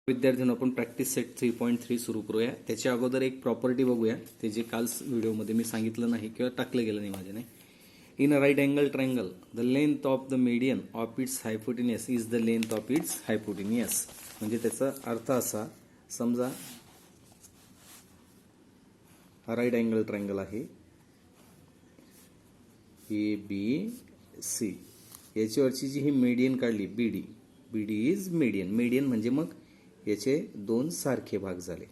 विद्यार्थ्यांनो आपण practice set 3.3 सुरू करूया. त्याच्या अगोदर एक प्रॉपर्टी बघूया, ते जे काल व्हिडिओमध्ये मी सांगितलं नाही किंवा टाकलं गेलं नाही माझ्याने. In a right angle triangle the length of the median of its hypotenuse is the length of its hypotenuse. म्हणजे त्याचा अर्थ असा, समजा हा राईट अँगल ट्रायंगल आहे A B C. याच्यावरची G he median काढली बीडी, बीडी इज मीडियन. मीडियन म्हणजे मग याचे दोन सारखे भाग झाले,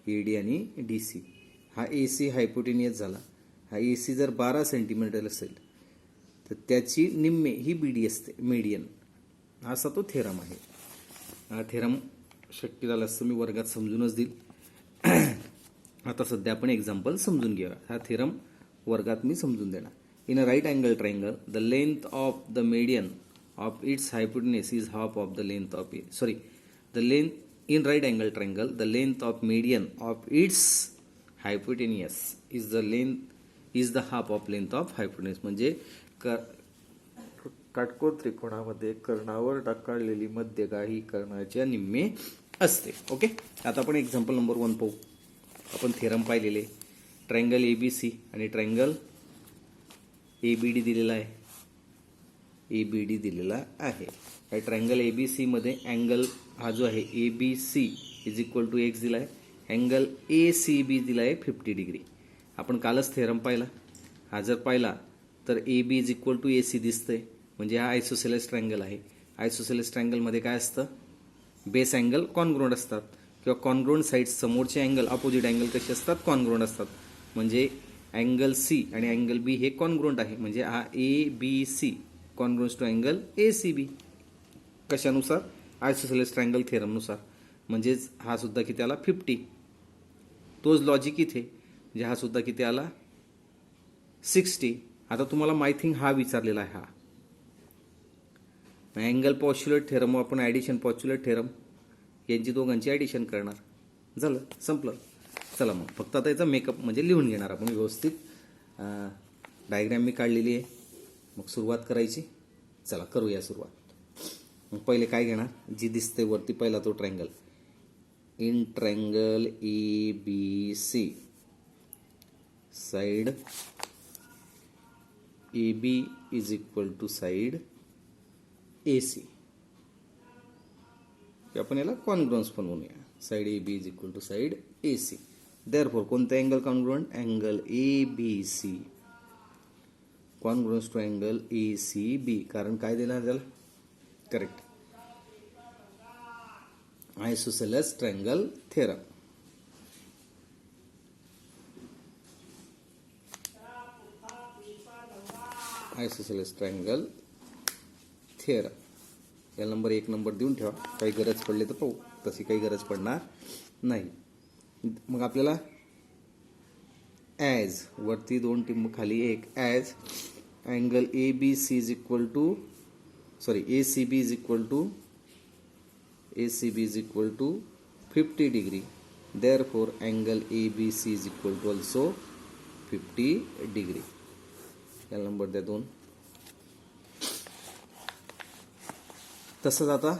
एडी आणि डीसी. हा एसी हायपोटेनियस झाला. हा एसी जर 12 सेंटीमीटर असेल तर त्याची निम्मे ही बीडी असते मीडियन. असा तो थेरम आहे. हा थेरम शक्य झाला असतं मी वर्गात समजूनच देईल. आता सध्या आपण एक्झाम्पल समजून घेऊया. हा थेरम वर्गात मी समजून देणार. In a right angle triangle the length of the median of its hypotenuse is half of the length of the length in right angle triangle the length of median of its hypotenuse is the half of length of hypotenuse. म्हणजे काटकोर त्रिकोणामध्ये कर्णावर टाकलेली मध्यगा ही कर्णाच्या निम्मे असते. Okay, आता आपण example number 1 पाहू. आपण थेरम पाहिलेले. ट्रायंगल एबीसी आणि ट्रायंगल एबीडी दिलेला आहे. एबीडी दिलेला आहे. ट्रायंगल एबीसी मध्ये अँगल हा जो आहे A B C is equal to X दिला आहे. अँगल ए सी बी दिला आहे 50 डिग्री. आपण कालच थेरम पाहिला. हा जर पाहिला तर A B is equal to A C दिसतंय. म्हणजे हा आयसोसेलेस ट्रायंगल आहे. आयसोसेलेस ट्रायंगलमध्ये काय असतं, बेस अँगल कॉन्ग्रुएंट असतात किंवा कॉन्ग्रुएंट साईड समोरचे अँगल अपोजिट अँगल कसे असतात, कॉन्ग्रुएंट असतात. म्हणजे अँगल सी आणि अँगल बी हे कॉन्ग्रुएंट आहे. म्हणजे हा A B C congruent to angle A C B. कशानुसार, आयसोसेलेस ट्रायंगल थेरमनुसार. म्हणजेच हा सुद्धा किती आला 50. तोच लॉजिक इथे. म्हणजे हा सुद्धा किती आला 60. आता तुम्हाला मायथिंग हा विचारलेला आहे. हा अँगल पॉस्च्युलेट थेरम आपण ॲडिशन पॉस्च्युलेट थेरम यांची दोघांची ॲडिशन करणार. झालं, संपलं. चला मग फक्त आता याचा मेकअप म्हणजे लिहून घेणार आपण व्यवस्थित. डायग्रॅम मी काढलेली आहे. मग सुरुवात करायची. चला करूया सुरुवात. मग पहिले काय घेणार, जी दिसते वरती पहिला तो triangle. In triangle A B C side A B is equal to side A C. आपण याला कॉन्ग्रुएंस पण म्हणूया. Side A B is equal to side A C. Therefore कोणतं angle congruent, angle A B C congruence to angle A C B. कारण काय देणार त्याला, correct, isosceles triangle theorem. Isosceles triangle theorem. या नंबर 1 नंबर देऊन ठेवा. काही गरज पडली तर पाहू, तशी काही गरज पडणार नाही. मग आपल्याला ॲज वरती 2 टिंब खाली 1 as angle A B C is equal to A C B is equal to ACB is equal to 50 degree. Therefore, angle ABC is equal to also 50 degree. या नंबर द्या 2. तसंच आता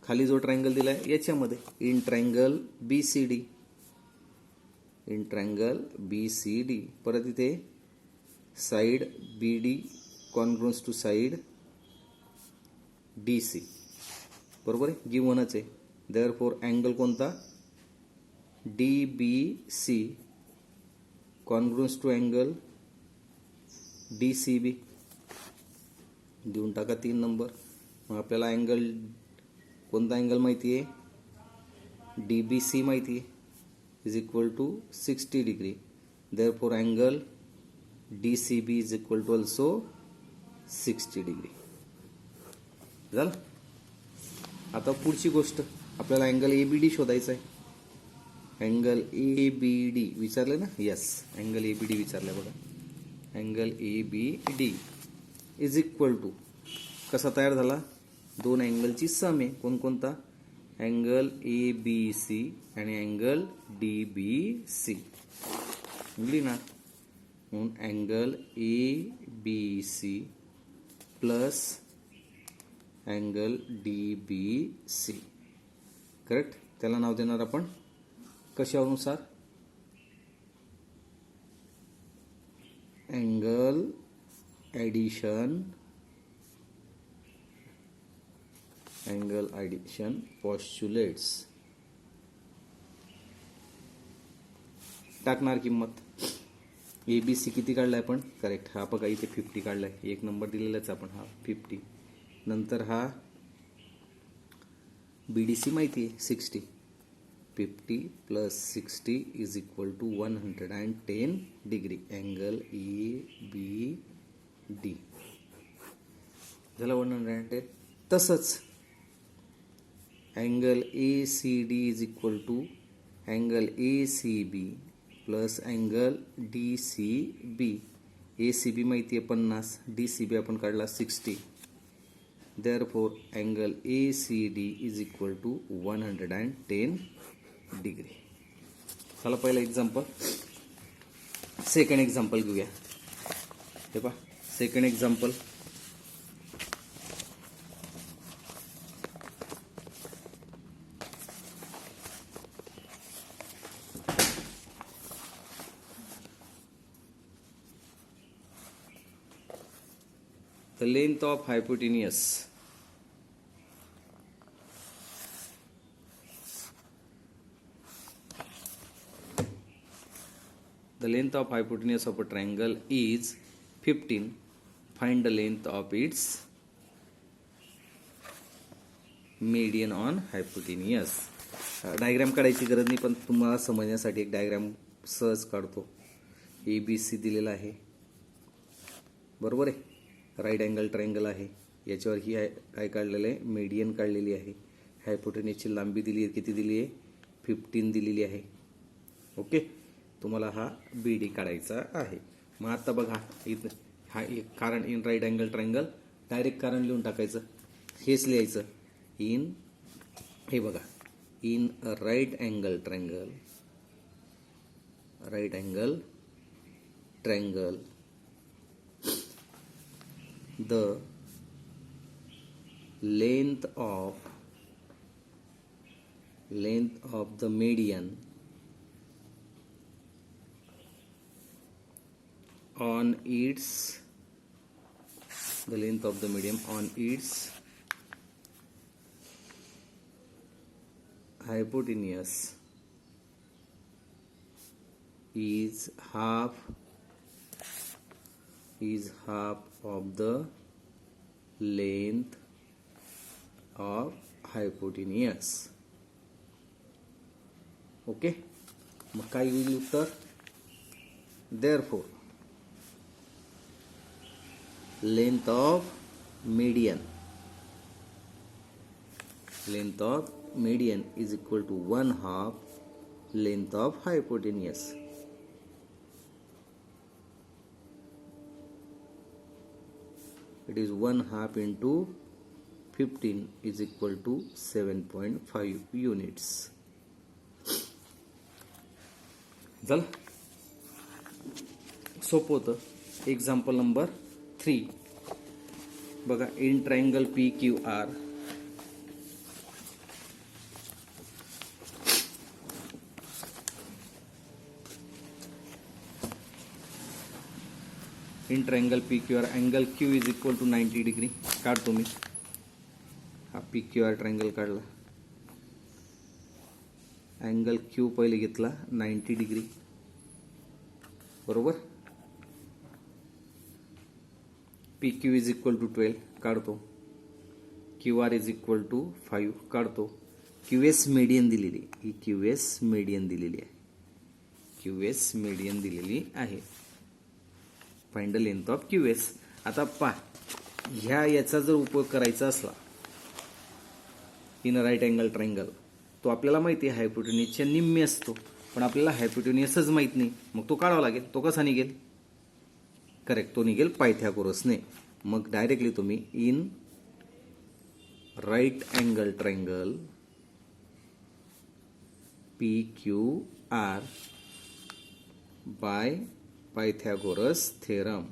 खाली जो ट्रायंगल दिलाय याच्यामध्ये in triangle BCD, in triangle BCD. परत इथे side BD congruence to side DC. बरोबर आहे, गिव्हनच आहे. देअरफॉर अँगल कोणता, D B C congruence to angle D C B. देऊन टाका 3 नंबर. मग आपल्याला अँगल कोणता अँगल माहिती आहे, डी बी सी माहिती आहे, is equal to 60 degree. Therefore angle D C B is equal to also 60 degree. झालं. आता पुढची गोष्ट, आपल्याला अँगल ए बी डी शोधायचा आहे. अँगल ए बी डी विचारले ना, yes, angle A B D विचारलं बघा. Angle A B D is equal to कसा तयार झाला, 2 अँगलची सम आहे. कोणकोणता, अँगल ए बी सी आणि अँगल डी बी सी. लिहिणार म्हणून angle A B C plus angle D B C. Correct. त्याला नाव देणार आपण कशानुसार, अँगल ॲडिशन पॉस्ट्युलेट्स. टाकणार किंमत. ABC किती काढलाय आपण, करेक्ट. हा बघा इथे 50 काढलाय, एक नंबर दिलेलाच आपण, हा 50. नंतर हा BDC माहिती आहे 60. 50 + 60 = 110 डिग्री. अँगल EBD झाला 110. तसंच angle ACD = angle ACB plus angle DCB. ACB माहिती आहे 50, DCB आपण काढला 60. Therefore angle ACD = 110 degree. चला पहिला एक्झाम्पल. सेकंड एक्झाम्पल घेऊया. हे पहा second example. The length of hypotenuse of a triangle is 15. Find the length of its median on hypotenuse. Diagram काढायची गरज नाही, पण तुम्हाला समजण्यासाठी एक डायग्राम सहज काढतो. ABC दिलेला आहे, बरोबर आहे. राईट अँगल ट्रायंगल आहे, याच्यावर ही काय काढलेलं आहे, मीडियन काढलेली आहे. हायपोटेन्यूसची लांबी दिली आहे, किती दिली आहे, 15 दिलेली आहे. ओके. तुम्हाला हा BD काढायचा आहे. मग आता बघा इथं हा एक कारण in right angle triangle, direct कारण लिहून टाकायचं. हेच लिहायचं इन, हे बघा in right angle triangle, the length of the median on its hypotenuse is half of the length of hypotenuse. Okay. मग काय येईल उत्तर, therefore length of median is equal to 1/2 length of hypotenuse. It is 1/2 into 15 is equal to 7.5 units. झालं, सोपं होतं. Example number 3 बघा. In triangle PQR angle Q is equal to 90 degree. काढतो मी. हा PQR ट्रायंगल काढला. अँगल Q पहिले घेतला 90 degree, बरोबर. PQ is equal to 12 काढतो. QR is equal to 5 काढतो. QS मीडियन दिलेली, ही QS मीडियन दिलेली आहे. Find the length of QS. आता पहा, याचा जर उपयोग करायचा असला इन राईट अँगल ट्रायंगल, तो आपल्याला माहिती आहे हायपोटेन्यूसच्या निम्मे असतो, पण आपल्याला हायपोटेन्यूसच माहित नाही. मग तो काढावा लागेल. तो कसा निघेल, करेक्ट, तो निघेल पायथागोरसने. मग डायरेक्टली तुम्ही in right angle triangle PQR by Pythagoras theorem,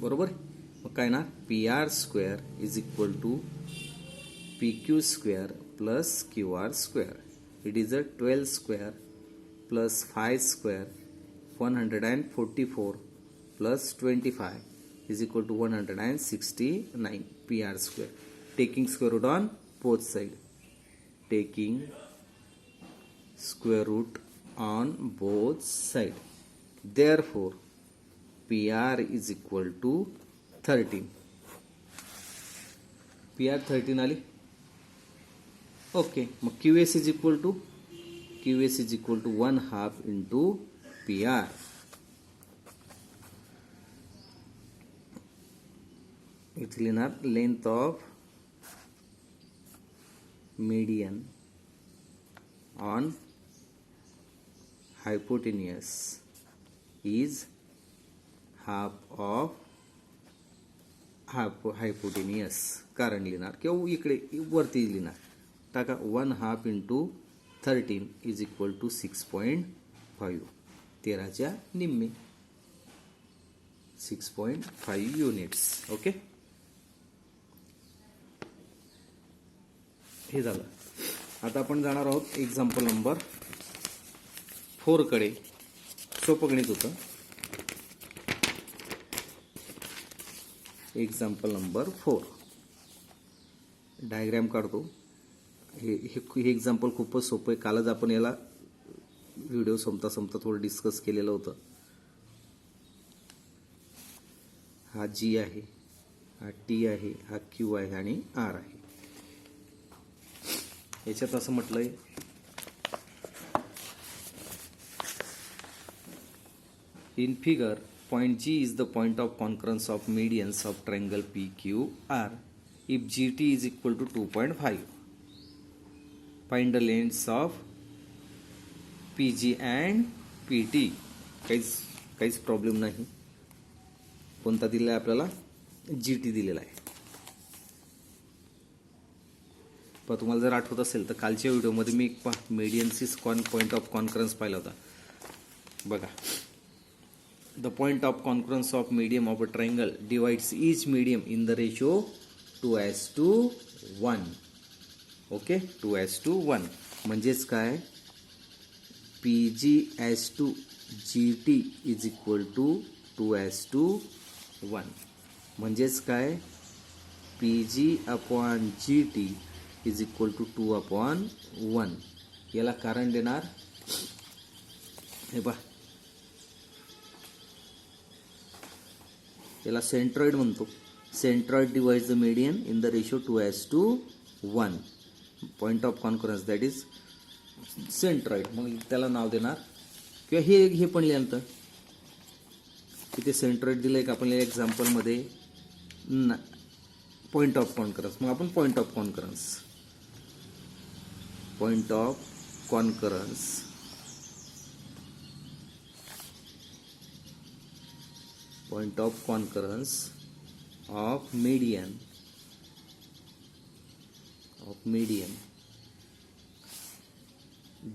बरोबर. मग काय ना, PR² is equal to PQ square plus QR square. It is a 12 square plus 5 square 144 plus 25 is equal to 169 PR square. Taking square root on both sides. Taking square root on both sides. Therefore, PR is equal to 13. PR 13 आली. Okay. मग QS is equal to 1/2 into PR. इथे लिहिणार length of median on hypotenuse is half of hypotenuse. कारण लिहिणार किंवा इकडे वरती लिहिणार. टाका 1/2 into 13 is equal to 6.5. 13च्या निम्मे 6.5 युनिट्स. ओके, हे झालं. आता आपण जाणार आहोत एक्झाम्पल नंबर 4 कडे. सोपं गणित होतं. एक्झाम्पल नंबर 4 डायग्राम काढतो. हे एक्झाम्पल खूपच सोपं आहे. कालच आपण याला व्हिडिओ संपता थोडं डिस्कस केलेलं होतं. हा G आहे, हा T आहे, हा Q आहे आणि R आहे. याच्यात असं म्हटलंय in figure point G is the point of concurrence of medians of triangle PQR if GT is equal to 2.5. Find the lengths of PG and PT. काहीच प्रॉब्लेम नाही. कोणता दिलेला आहे आपल्याला? GT दिलेला आहे. पण तुम्हाला जर आठवत असेल तर कालच्या व्हिडिओमध्ये मी एक मीडियनची पॉइंट ऑफ कॉन्करन्स पाहिला होता. बघा, the point of concurrence of medium of a triangle divides each medium in the ratio 2:1. Okay, 2:1 म्हणजेच काय? PG/GT is equal to 2:1. म्हणजेच काय? PG/GT is equal to 2/1. याला कारण देणार हे पहा, याला सेंट्रॉइड म्हणतो. Centroid divides the median in the ratio 2:1. Point of concurrence that is centroid. मग त्याला नाव देणार किंवा हे पण लिहिलं तिथे सेंट्रॉइड दिलंय का आपण एक्झाम्पलमध्ये पॉइंट ऑफ कॉन्करन्स. मग आपण point of concurrence point of concurrence of median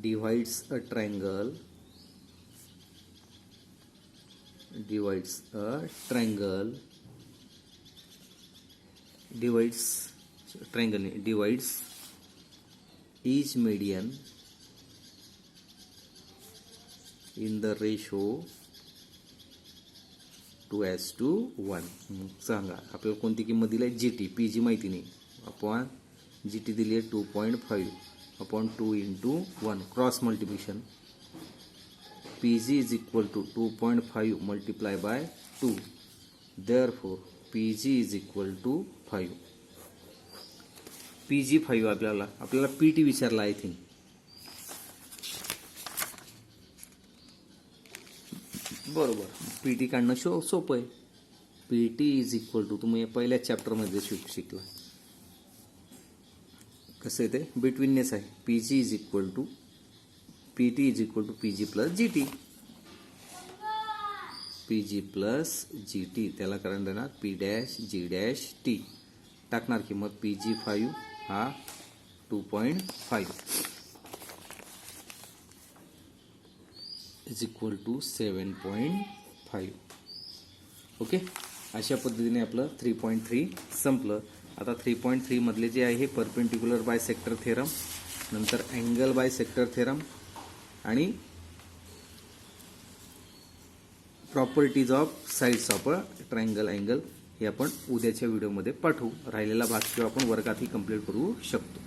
divides a triangle divides each median in the ratio 2:1. सांगा आपल्याला कोणती किंमत दिली आहे? GT. PG माहिती नाही. अपॉन GT दिली आहे 2.5 upon 2 into 1 cross multiplication. PG is equal to 2.5 multiplied by 2. Therefore PG is equal to 5. PG 5. आपल्याला PT विचारला आय थिंक. बरोबर, PT काढणं सोपं आहे. PT इज इक्वल टू तुम्ही पहिल्या चॅप्टरमध्ये शिकला कसं आहे ते बिटवीननेस आहे. PT is equal to PG plus GT. त्याला कारण देणार P'(G') T. टाकणार किंमत PG5 हा 2.5 इज इक्वल टू 7.5. ओके, अशा पद्धतीने आपलं 3.3 संपलं. आता 3.3 मधले जे आहे परपेंडिक्युलर बायसेक्टर थेरम, नंतर अँगल बायसेक्टर थेरम आणि properties of sides of a triangle angle हे आपण उद्याच्या व्हिडिओमध्ये पाठवू. राहिलेला भाग किंवा आपण वर्गातही कंप्लीट करू शकतो.